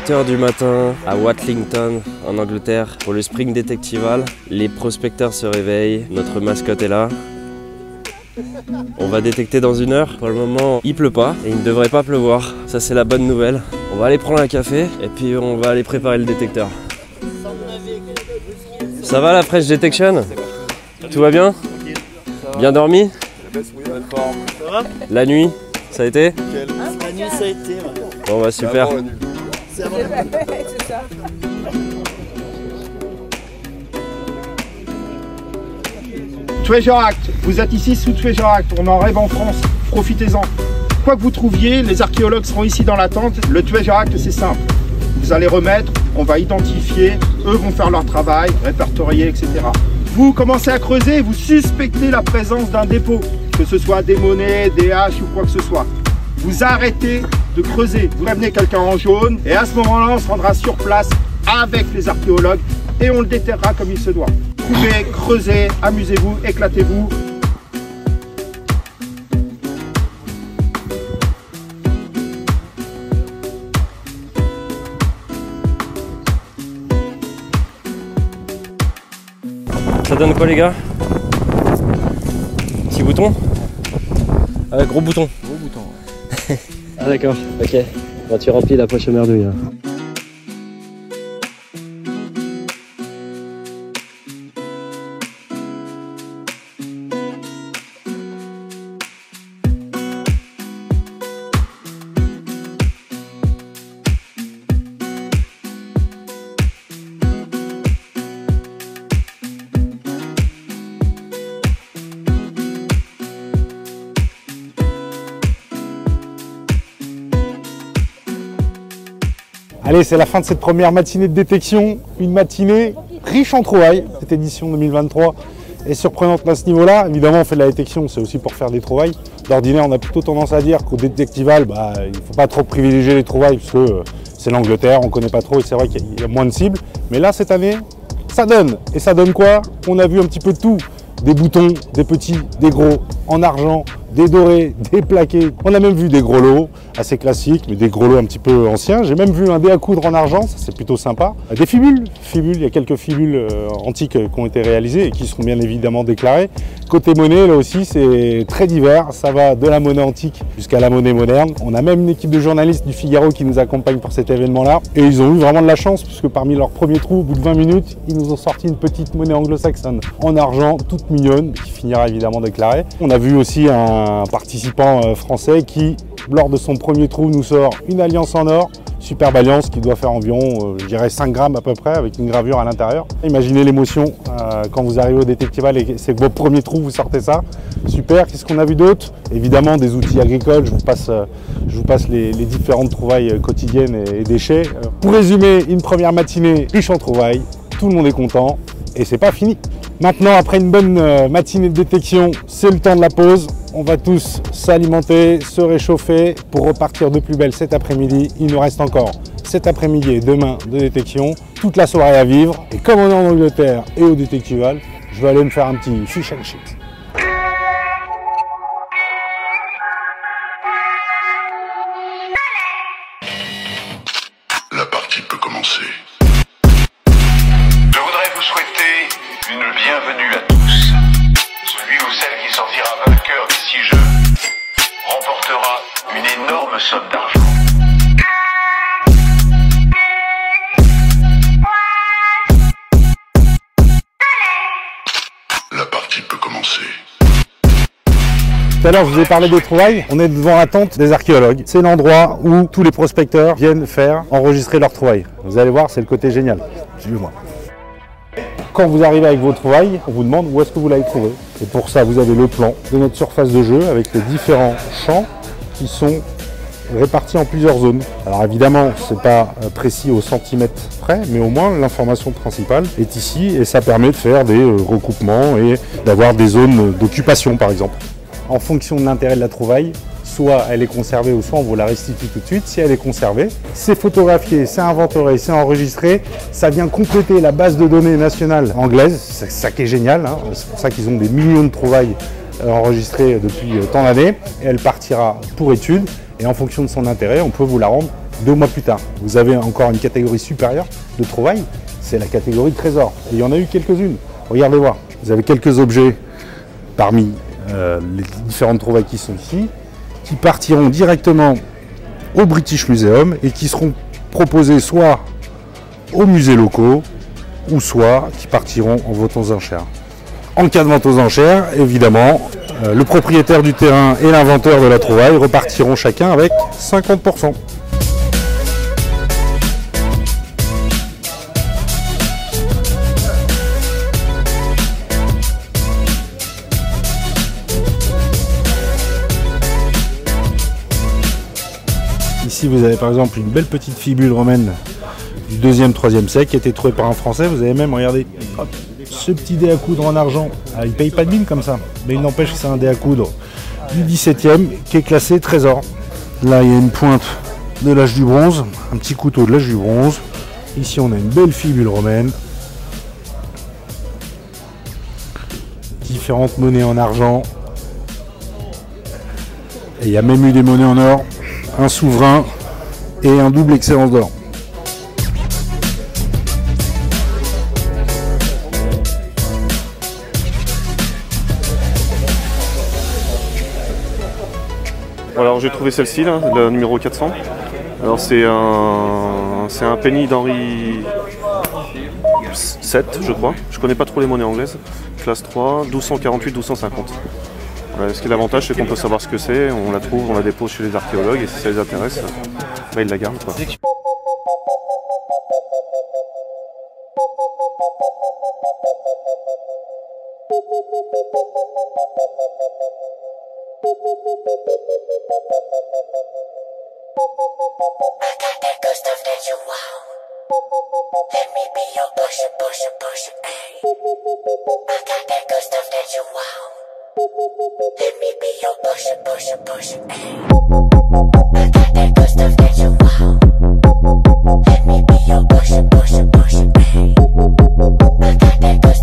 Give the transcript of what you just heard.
8 h du matin à Watlington en Angleterre pour le Spring Detectival. Les prospecteurs se réveillent, notre mascotte est là. On va détecter dans 1 heure. Pour le moment, il pleut pas et il ne devrait pas pleuvoir. Ça, c'est la bonne nouvelle. On va aller prendre un café et puis on va aller préparer le détecteur. Ça va la Fresh Detection? Tout va bien? Bien dormi? La nuit, ça a été? La nuit, ça a été. Bon bah super. C'est ça. Treasure Act, vous êtes ici sous Treasure Act, on en rêve en France, profitez-en. Quoi que vous trouviez, les archéologues seront ici dans l'attente. Le Treasure Act, c'est simple. Vous allez remettre, on va identifier, eux vont faire leur travail, répertorier, etc. Vous commencez à creuser, vous suspectez la présence d'un dépôt, que ce soit des monnaies, des haches ou quoi que ce soit. Vous arrêtez de creuser, vous ramenez quelqu'un en jaune et à ce moment-là, on se rendra sur place avec les archéologues et on le déterrera comme il se doit. Coupez, creusez, amusez-vous, éclatez-vous. Ça donne quoi les gars? Petit bouton? Ah, gros bouton. Gros bouton. Ouais. Ah d'accord, ok. Bon, tu remplis la poche merdouille. Hein. Allez, c'est la fin de cette première matinée de détection, une matinée riche en trouvailles. Cette édition 2023 est surprenante à ce niveau-là. Évidemment, on fait de la détection, c'est aussi pour faire des trouvailles. D'ordinaire, on a plutôt tendance à dire qu'au détectival, il ne faut pas trop privilégier les trouvailles parce que c'est l'Angleterre, on ne connaît pas trop et c'est vrai qu'il y a moins de cibles. Mais là, cette année, ça donne. Et ça donne quoi? On a vu un petit peu de tout. Des boutons, des petits, des gros, en argent, des dorés, des plaqués. On a même vu des gros lots, assez classiques, mais des gros lots un petit peu anciens. J'ai même vu un dé à coudre en argent, ça c'est plutôt sympa. Des fibules, il y a quelques fibules antiques qui ont été réalisées et qui seront bien évidemment déclarées. Côté monnaie, là aussi, c'est très divers. Ça va de la monnaie antique jusqu'à la monnaie moderne. On a même une équipe de journalistes du Figaro qui nous accompagne pour cet événement-là. Et ils ont eu vraiment de la chance, puisque parmi leurs premiers trous, au bout de 20 minutes, ils nous ont sorti une petite monnaie anglo-saxonne en argent, toute mignonne, qui finira évidemment déclarée. On a vu aussi un participant français qui, lors de son premier trou, nous sort une alliance en or, superbe alliance qui doit faire environ, je dirais 5 grammes à peu près, avec une gravure à l'intérieur. Imaginez l'émotion quand vous arrivez au détectival et c'est vos premiers trous, vous sortez ça. Super, qu'est-ce qu'on a vu d'autre? Évidemment des outils agricoles, je vous passe les différentes trouvailles quotidiennes et déchets. Pour résumer, une première matinée riche en trouvailles, tout le monde est content et c'est pas fini. Maintenant, après une bonne matinée de détection, c'est le temps de la pause. On va tous s'alimenter, se réchauffer pour repartir de plus belle cet après-midi. Il nous reste encore cet après-midi et demain de détection, toute la soirée à vivre. Et comme on est en Angleterre et au détectival, je vais aller me faire un petit fish and chips. La partie peut commencer. Je voudrais vous souhaiter une bienvenue à tous. Celui ou celle qui sortira vainqueur des 6 jeux remportera une énorme somme d'argent. La partie peut commencer. Tout à l'heure, je vous ai parlé des trouvailles. On est devant la tente des archéologues. C'est l'endroit où tous les prospecteurs viennent enregistrer leurs trouvailles. Vous allez voir, c'est le côté génial. Suivez-moi. Quand vous arrivez avec vos trouvailles, on vous demande où est-ce que vous l'avez trouvé. Et pour ça, vous avez le plan de notre surface de jeu avec les différents champs qui sont répartis en plusieurs zones. Alors évidemment, c'est pas précis au centimètre près, mais au moins l'information principale est ici et ça permet de faire des recoupements et d'avoir des zones d'occupation par exemple. En fonction de l'intérêt de la trouvaille, soit elle est conservée ou soit on vous la restitue tout de suite. Si elle est conservée, c'est photographié, c'est inventoré, c'est enregistré. Ça vient compléter la base de données nationale anglaise. C'est ça qui est génial, hein. C'est pour ça qu'ils ont des millions de trouvailles enregistrées depuis tant d'années. Et elle partira pour étude. Et en fonction de son intérêt, on peut vous la rendre 2 mois plus tard, vous avez encore une catégorie supérieure de trouvailles, c'est la catégorie de trésors. Et il y en a eu quelques-unes. Regardez voir, vous avez quelques objets parmi les différentes trouvailles qui sont ici, qui partiront directement au British Museum et qui seront proposés soit aux musées locaux ou soit qui partiront en vente aux enchères. En cas de vente aux enchères, évidemment, le propriétaire du terrain et l'inventeur de la trouvaille repartiront chacun avec 50%. Ici, vous avez par exemple une belle petite fibule romaine du 2e, 3e siècle qui a été trouvée par un Français. Vous avez même, regardez, hop, ce petit dé à coudre en argent. Ah, il ne paye pas de mine comme ça, mais il n'empêche que c'est un dé à coudre du 17e qui est classé trésor. Là, il y a une pointe de l'âge du bronze, un petit couteau de l'âge du bronze. Ici, on a une belle fibule romaine. Différentes monnaies en argent. Et il y a même eu des monnaies en or, un souverain et un double excellence d'or. Alors j'ai trouvé celle-ci, là, le numéro 400. Alors c'est un penny d'Henri VII, je crois. Je connais pas trop les monnaies anglaises. Classe 3, 1248-1250. Voilà, ce qui est l'avantage, c'est qu'on peut savoir ce que c'est, on la trouve, on la dépose chez les archéologues et si ça les intéresse, bah, ils la gardent, quoi. Let me be your pusher, pusher, pusher, ayy. I got that good stuff that you want. Let me be your pusher, pusher, pusher, ayy. I got that good stuff.